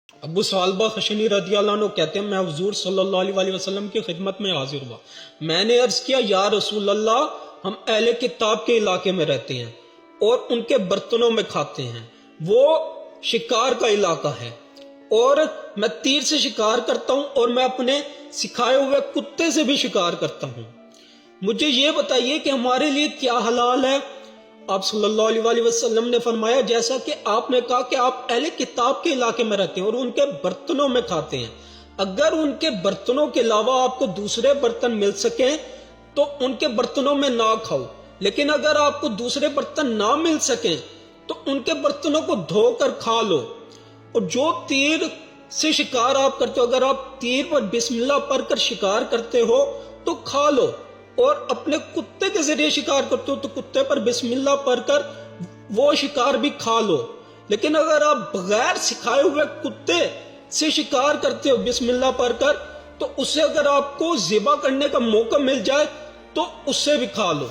ابو ثعلبہ خشنی رضی اللہ عنہ کہتے ہیں میں حضور صلی اللہ علیہ وسلم کی خدمت میں حاضر ہوا. میں نے عرض کیا یا رسول اللہ ہم اہل کتاب کے علاقے میں رہتے ہیں اور ان کے برتنوں میں کھاتے ہیں. وہ شکار کا علاقہ ہے اور میں تیر سے شکار کرتا ہوں اور میں اپنے سکھائے ہوئے کتے سے بھی شکار کرتا ہوں. مجھے یہ بتائیے کہ ہمارے لیے کیا حلال ہے؟ آپ صلی اللہ علیہ وسلم نے فرمایا جیسا کہ آپ نے کہا کہ آپ اہل کتاب کے علاقے میں رہتے ہیں اور ان کے برتنوں میں کھاتے ہیں. اگر ان کے برتنوں کے علاوہ آپ کو دوسرے برتن مل سکیں تو ان کے برتنوں میں نہ کھاؤ، لیکن اگر آپ کو دوسرے برتن نہ مل سکیں تو ان کے برتنوں کو دھو کر کھا لو. اور جو تیر سے شکار آپ کرتے ہو، اگر آپ تیر پر بسم اللہ پڑھ کر شکار کرتے ہو تو کھا لو، اور اپنے کتے کے ذریعے شکار کرتے ہو تو کتے پر بسم اللہ پڑھ کر وہ شکار بھی کھا لو. لیکن اگر آپ بغیر سکھائے ہوئے کتے سے شکار کرتے ہو بسم اللہ پڑھ کر تو اسے اگر آپ کو ذبح کرنے کا موقع مل جائے تو اس سے بھی کھا لو.